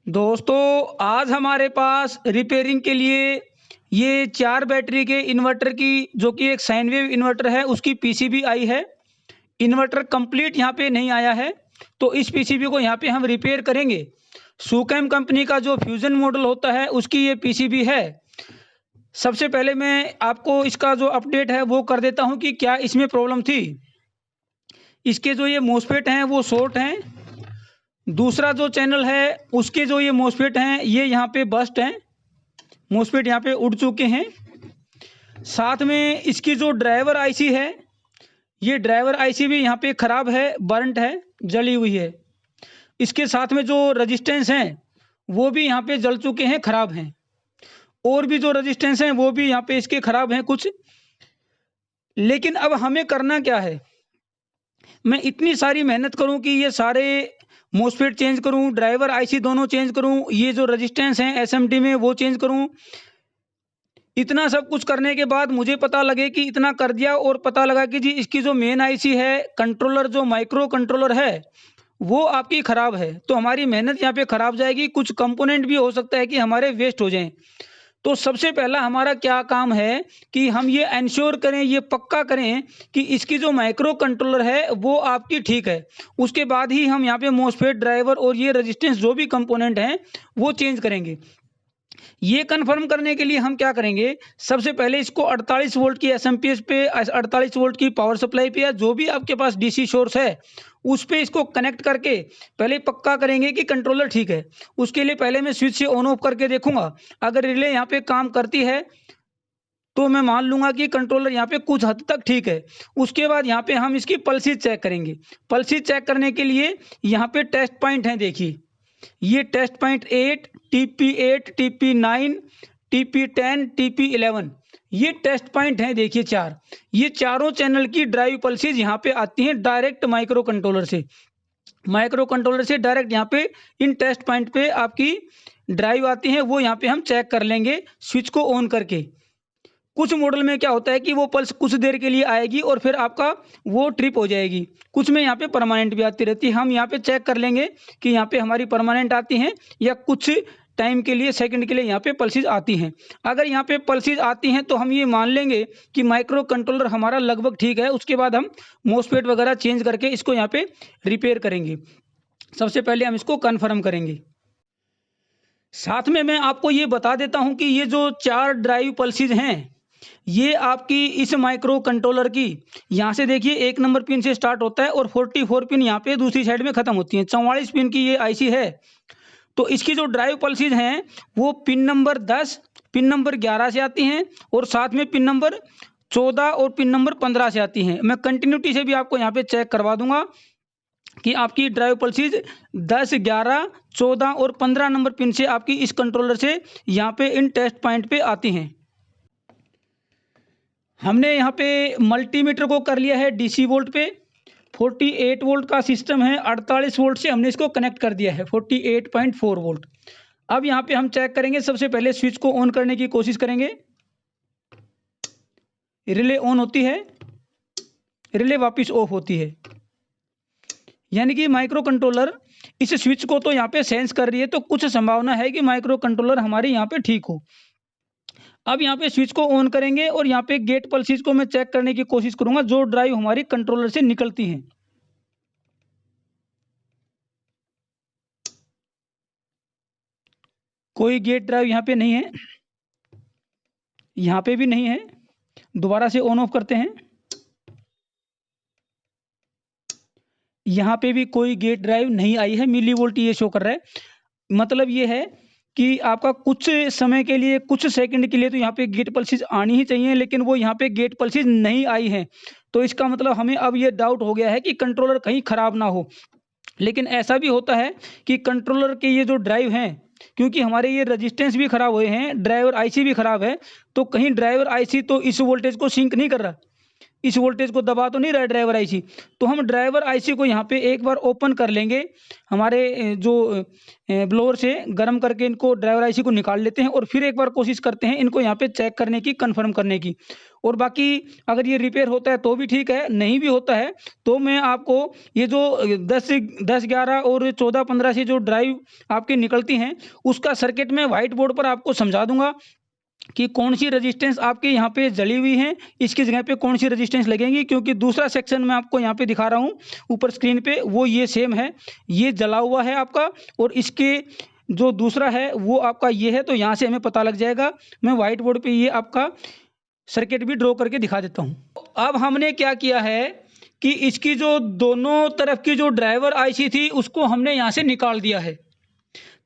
दोस्तों आज हमारे पास रिपेयरिंग के लिए ये 4 बैटरी के इन्वर्टर की जो कि एक साइन वेव इन्वर्टर है उसकी पीसीबी आई है। इन्वर्टर कंप्लीट यहाँ पे नहीं आया है, तो इस पीसीबी को यहाँ पे हम रिपेयर करेंगे। सुकैम कंपनी का जो फ्यूजन मॉडल होता है उसकी ये पीसीबी है। सबसे पहले मैं आपको इसका जो अपडेट है वो कर देता हूँ कि क्या इसमें प्रॉब्लम थी। इसके जो ये मॉसफेट हैं वो शॉर्ट हैं। दूसरा जो चैनल है उसके जो ये मॉसफेट हैं ये यहाँ पे बस्ट हैं, मॉसफेट यहाँ पे उड़ चुके हैं। साथ में इसकी जो ड्राइवर आईसी है, ये ड्राइवर आईसी भी यहाँ पे ख़राब है, बर्नट है, जली हुई है। इसके साथ में जो रजिस्टेंस हैं वो भी यहाँ पे जल चुके हैं, ख़राब हैं। और भी जो रजिस्टेंस हैं वो भी यहाँ पे इसके ख़राब हैं कुछ। लेकिन अब हमें करना क्या है, मैं इतनी सारी मेहनत करूँ कि ये सारे मॉसफेट चेंज करूँ, ड्राइवर आईसी दोनों चेंज करूँ, ये जो रजिस्टेंस हैं एसएमडी में वो चेंज करूँ। इतना सब कुछ करने के बाद मुझे पता लगे कि इतना कर दिया और पता लगा कि जी इसकी जो मेन आईसी है, कंट्रोलर जो माइक्रो कंट्रोलर है वो आपकी ख़राब है, तो हमारी मेहनत यहाँ पे ख़राब जाएगी। कुछ कंपोनेंट भी हो सकता है कि हमारे वेस्ट हो जाएं। तो सबसे पहला हमारा क्या काम है कि हम ये इंश्योर करें, ये पक्का करें कि इसकी जो माइक्रो कंट्रोलर है वो आपकी ठीक है। उसके बाद ही हम यहाँ पे मॉसफेट, ड्राइवर और ये रेजिस्टेंस जो भी कंपोनेंट हैं वो चेंज करेंगे। ये कंफर्म करने के लिए हम क्या करेंगे, सबसे पहले इसको 48 वोल्ट की एसएमपीएस पे, 48 वोल्ट की पावर सप्लाई पे या जो भी आपके पास डीसी सोर्स है उस पे इसको कनेक्ट करके पहले पक्का करेंगे कि कंट्रोलर ठीक है। उसके लिए पहले मैं स्विच से ऑन ऑफ करके देखूंगा। अगर रिले यहाँ पे काम करती है तो मैं मान लूंगा कि कंट्रोलर यहाँ पे कुछ हद तक ठीक है। उसके बाद यहाँ पे हम इसकी पल्सेस चेक करेंगे। पल्सेस चेक करने के लिए यहाँ पे टेस्ट पॉइंट हैं, देखिए ये test point 8, TP8, TP9, TP10, TP11, ये टेस्ट पॉइंट हैं, देखिए 4। ये चारों चैनल की ड्राइव पल्सेस यहाँ पे आती हैं डायरेक्ट माइक्रो कंट्रोलर से। माइक्रो कंट्रोलर से डायरेक्ट यहाँ पे इन टेस्ट पॉइंट पे आपकी ड्राइव आती हैं, वो यहाँ पे हम चेक कर लेंगे स्विच को ऑन करके। कुछ मॉडल में क्या होता है कि वो पल्स कुछ देर के लिए आएगी और फिर आपका वो ट्रिप हो जाएगी। कुछ में यहाँ पे परमानेंट भी आती रहती है। हम यहाँ पे चेक कर लेंगे कि यहाँ पे हमारी परमानेंट आती हैं या कुछ टाइम के लिए, सेकंड के लिए यहाँ पे पल्सेस आती हैं। अगर यहाँ पे पल्सेस आती हैं तो हम ये मान लेंगे कि माइक्रो कंट्रोलर हमारा लगभग ठीक है। उसके बाद हम मॉसफेट वगैरह चेंज करके इसको यहाँ पे रिपेयर करेंगे। सबसे पहले हम इसको कन्फर्म करेंगे। साथ में मैं आपको ये बता देता हूँ कि ये जो 4 ड्राइव पल्सेस हैं ये आपकी इस माइक्रो कंट्रोलर की, यहाँ से देखिए 1 नंबर पिन से स्टार्ट होता है और 44 पिन यहाँ पे दूसरी साइड में ख़त्म होती हैं। 44 पिन की ये आईसी है। तो इसकी जो ड्राइव पल्सेस हैं वो पिन नंबर 10, पिन नंबर 11 से आती हैं और साथ में पिन नंबर 14 और पिन नंबर 15 से आती हैं। मैं कंटिन्यूटी से भी आपको यहाँ पे चेक करवा दूंगा कि आपकी ड्राइव पल्सेस 10, 11, 14 और 15 नंबर पिन से आपकी इस कंट्रोलर से यहाँ पे इन टेस्ट पॉइंट पे आती हैं। हमने यहाँ पे मल्टीमीटर को कर लिया है डीसी वोल्ट पे। 48 वोल्ट का सिस्टम है, 48 वोल्ट से हमने इसको कनेक्ट कर दिया है 48.4 वोल्ट। अब यहाँ पे हम चेक करेंगे, सबसे पहले स्विच को ऑन करने की कोशिश करेंगे। रिले ऑन होती है, रिले वापस ऑफ होती है, यानी कि माइक्रो कंट्रोलर इस स्विच को तो यहाँ पे सेंस कर रही है, तो कुछ संभावना है कि माइक्रो कंट्रोलर हमारे यहाँ पे ठीक हो। अब यहाँ पे स्विच को ऑन करेंगे और यहाँ पे गेट पल्सेस को मैं चेक करने की कोशिश करूंगा जो ड्राइव हमारी कंट्रोलर से निकलती हैं। कोई गेट ड्राइव यहाँ पे नहीं है, यहाँ पे भी नहीं है। दोबारा से ऑन ऑफ करते हैं। यहाँ पे भी कोई गेट ड्राइव नहीं आई है, मिली वोल्ट ये शो कर रहा है। मतलब ये है कि आपका कुछ समय के लिए, कुछ सेकंड के लिए तो यहाँ पे गेट पल्सेस आनी ही चाहिए, लेकिन वो यहाँ पे गेट पल्सेस नहीं आई हैं। तो इसका मतलब हमें अब ये डाउट हो गया है कि कंट्रोलर कहीं ख़राब ना हो। लेकिन ऐसा भी होता है कि कंट्रोलर के ये जो ड्राइव हैं, क्योंकि हमारे ये रजिस्टेंस भी ख़राब हुए हैं, ड्राइवर आईसी भी ख़राब है, तो कहीं ड्राइवर आईसी तो इस वोल्टेज को सिंक नहीं कर रहा। इस वोल्टेज को दबा तो नहीं रहा है ड्राइवर आईसी। तो हम ड्राइवर आईसी को यहाँ पे एक बार ओपन कर लेंगे, हमारे जो ब्लोअर से गर्म करके इनको ड्राइवर आईसी को निकाल लेते हैं और फिर एक बार कोशिश करते हैं इनको यहाँ पे चेक करने की, कंफर्म करने की। और बाकी अगर ये रिपेयर होता है तो भी ठीक है, नहीं भी होता है तो मैं आपको ये जो 10 11 और 14 15 से जो ड्राइव आपकी निकलती हैं उसका सर्किट में व्हाइट बोर्ड पर आपको समझा दूंगा कि कौन सी रेजिस्टेंस आपके यहाँ पे जली हुई है, इसकी जगह पे कौन सी रेजिस्टेंस लगेंगी। क्योंकि दूसरा सेक्शन मैं आपको यहाँ पे दिखा रहा हूँ ऊपर स्क्रीन पे, वो ये सेम है, ये जला हुआ है आपका, और इसके जो दूसरा है वो आपका ये है। तो यहाँ से हमें पता लग जाएगा। मैं व्हाइट बोर्ड पे ये आपका सर्किट भी ड्रॉ करके दिखा देता हूँ। अब हमने क्या किया है कि इसकी जो दोनों तरफ की जो ड्राइवर आईसी थी उसको हमने यहाँ से निकाल दिया है,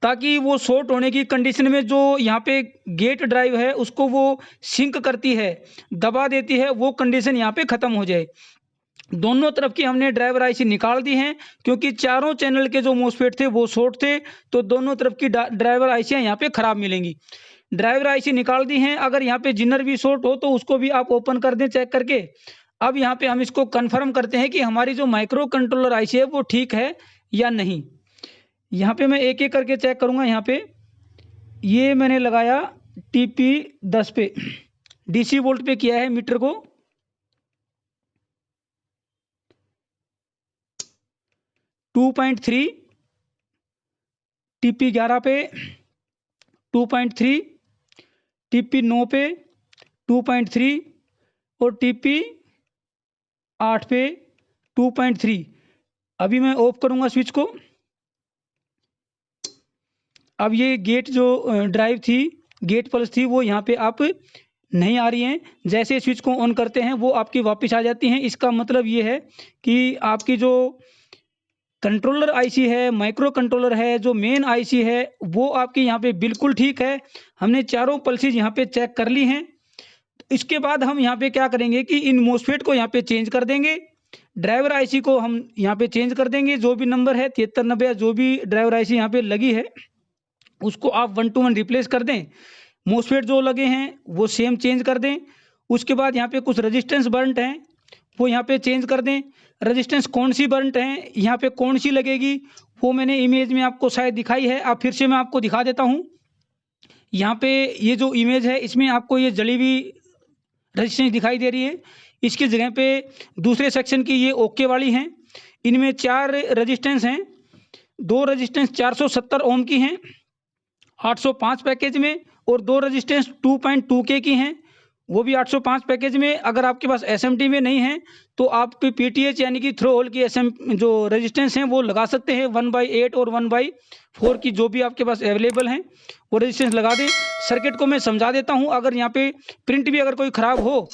ताकि वो शॉर्ट होने की कंडीशन में जो यहाँ पे गेट ड्राइव है उसको वो सिंक करती है, दबा देती है, वो कंडीशन यहाँ पे ख़त्म हो जाए। दोनों तरफ की हमने ड्राइवर आईसी निकाल दी हैं, क्योंकि चारों चैनल के जो मोस्फेट थे वो शॉर्ट थे, तो दोनों तरफ की ड्राइवर आईसियाँ यहाँ पे ख़राब मिलेंगी। ड्राइवर आईसी निकाल दी हैं। अगर यहाँ पे जिनर भी शॉर्ट हो तो उसको भी आप ओपन कर दें चेक करके। अब यहाँ पे हम इसको कन्फर्म करते हैं कि हमारी जो माइक्रो कंट्रोलर आईसी है वो ठीक है या नहीं। यहाँ पे मैं एक एक करके चेक करूँगा। यहाँ पे ये मैंने लगाया TP10 पे, DC वोल्ट पे किया है मीटर को। .3 TP11 पे 2.3, TP9 पे 2.3 और TP8 पे 2.3। अभी मैं ऑफ करूँगा स्विच को। अब ये गेट जो ड्राइव थी, गेट पल्स थी, वो यहाँ पे आप नहीं आ रही हैं। जैसे स्विच को ऑन करते हैं वो आपकी वापस आ जाती हैं। इसका मतलब ये है कि आपकी जो कंट्रोलर आईसी है, माइक्रो कंट्रोलर है, जो मेन आईसी है, वो आपकी यहाँ पे बिल्कुल ठीक है। हमने चारों पल्सेस यहाँ पे चेक कर ली हैं। इसके बाद हम यहाँ पे क्या करेंगे कि इन मोस्फेट को यहाँ पे चेंज कर देंगे। ड्राइवर आईसी को हम यहाँ पे चेंज कर देंगे। जो भी नंबर है 7390 या जो भी ड्राइवर आईसी यहाँ पे लगी है उसको आप 1 to 1 रिप्लेस कर दें। मोस्फेट जो लगे हैं वो सेम चेंज कर दें। उसके बाद यहाँ पे कुछ रेजिस्टेंस बर्नट हैं वो यहाँ पे चेंज कर दें। रेजिस्टेंस कौन सी बर्नट है, यहाँ पे कौन सी लगेगी, वो मैंने इमेज में आपको शायद दिखाई है। अब फिर से मैं आपको दिखा देता हूँ। यहाँ पे ये जो इमेज है इसमें आपको ये जली हुई रेजिस्टेंस दिखाई दे रही है। इसकी जगह पे दूसरे सेक्शन की ये ओके वाली हैं। इनमें 4 रेजिस्टेंस हैं। 2 रेजिस्टेंस 470 ओम की हैं 805 पैकेज में, और 2 रेजिस्टेंस 2.2K की हैं वो भी 805 पैकेज में। अगर आपके पास SMT में नहीं है तो आप PTH यानी कि थ्रो होल की जो रेजिस्टेंस हैं वो लगा सकते हैं। 1/8 और 1/4 की जो भी आपके पास अवेलेबल हैं वो रेजिस्टेंस लगा दें। सर्किट को मैं समझा देता हूं, अगर यहाँ पे प्रिंट भी अगर कोई ख़राब हो।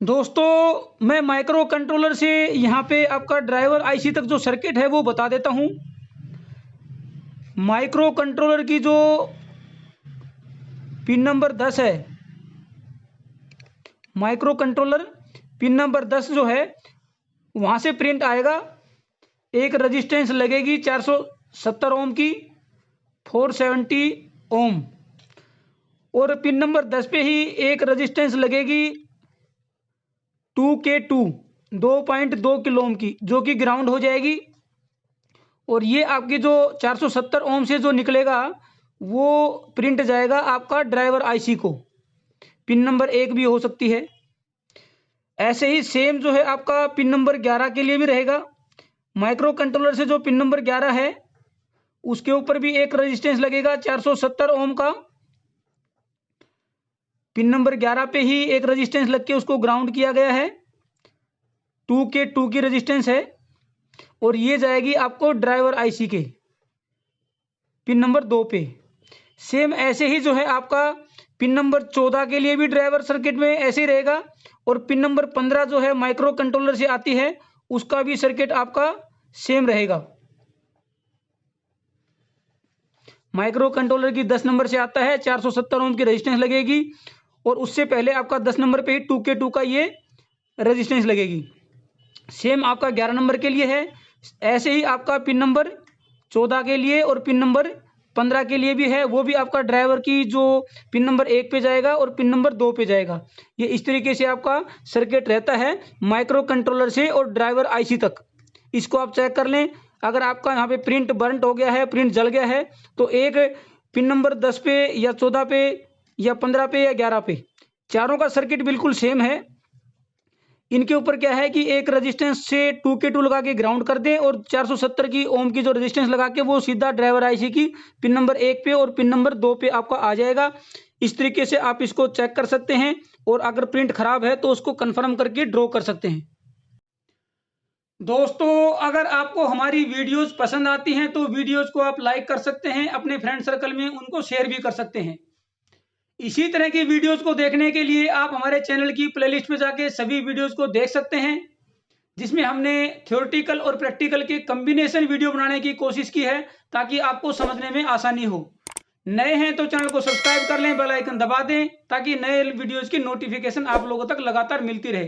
दोस्तों मैं माइक्रो कंट्रोलर से यहाँ पे आपका ड्राइवर आईसी तक जो सर्किट है वो बता देता हूँ। माइक्रो कंट्रोलर की जो पिन नंबर 10 है, माइक्रो कंट्रोलर पिन नंबर 10 जो है वहाँ से प्रिंट आएगा। एक रेजिस्टेंस लगेगी 470 ओम की 470 ओम, और पिन नंबर 10 पे ही एक रेजिस्टेंस लगेगी 2K2 2.2 किलो ओम की, जो कि ग्राउंड हो जाएगी। और ये आपकी जो 470 ओम से जो निकलेगा वो प्रिंट जाएगा आपका ड्राइवर आईसी को। पिन नंबर 1 भी हो सकती है। ऐसे ही सेम जो है आपका पिन नंबर 11 के लिए भी रहेगा। माइक्रो कंट्रोलर से जो पिन नंबर 11 है उसके ऊपर भी एक रेजिस्टेंस लगेगा 470 ओम का। पिन नंबर 11 पे ही एक रेजिस्टेंस लग के उसको ग्राउंड किया गया है। 2K2 की रेजिस्टेंस है, और ये जाएगी आपको ड्राइवर आईसी के पिन नंबर 2 पे। सेम ऐसे ही जो है आपका पिन नंबर 14 के लिए भी ड्राइवर सर्किट में ऐसे ही रहेगा, और पिन नंबर 15 जो है माइक्रो कंट्रोलर से आती है उसका भी सर्किट आपका सेम रहेगा। माइक्रो कंट्रोलर की 10 नंबर से आता है, 470 ओम की रेजिस्टेंस लगेगी, और उससे पहले आपका 10 नंबर पे ही 2K2 का ये रेजिस्टेंस लगेगी। सेम आपका 11 नंबर के लिए है। ऐसे ही आपका पिन नंबर 14 के लिए और पिन नंबर 15 के लिए भी है, वो भी आपका ड्राइवर की जो पिन नंबर 1 पे जाएगा और पिन नंबर 2 पे जाएगा। ये इस तरीके से आपका सर्किट रहता है माइक्रो कंट्रोलर से और ड्राइवर आईसी तक। इसको आप चेक कर लें। अगर आपका यहाँ पे प्रिंट बर्नट हो गया है, प्रिंट जल गया है, तो एक पिन नंबर 10 पे या 14 पे या 15 पे या 11 पे, चारों का सर्किट बिल्कुल सेम है। इनके ऊपर क्या है कि एक रेजिस्टेंस से 2K2 लगा के ग्राउंड कर दें और 470 की ओम की जो रेजिस्टेंस लगा के वो सीधा ड्राइवर आईसी की पिन नंबर 1 पे और पिन नंबर 2 पे आपका आ जाएगा। इस तरीके से आप इसको चेक कर सकते हैं और अगर प्रिंट खराब है तो उसको कंफर्म करके ड्रॉ कर सकते हैं। दोस्तों, अगर आपको हमारी वीडियोस पसंद आती हैं तो वीडियोस को आप लाइक कर सकते हैं, अपने फ्रेंड सर्कल में उनको शेयर भी कर सकते हैं। इसी तरह की वीडियोस को देखने के लिए आप हमारे चैनल की प्लेलिस्ट में जाके सभी वीडियोस को देख सकते हैं, जिसमें हमने थ्योरेटिकल और प्रैक्टिकल के कॉम्बिनेशन वीडियो बनाने की कोशिश की है ताकि आपको समझने में आसानी हो। नए हैं तो चैनल को सब्सक्राइब कर लें, बेल आइकन दबा दें ताकि नए वीडियोस की नोटिफिकेशन आप लोगों तक लगातार मिलती रहे।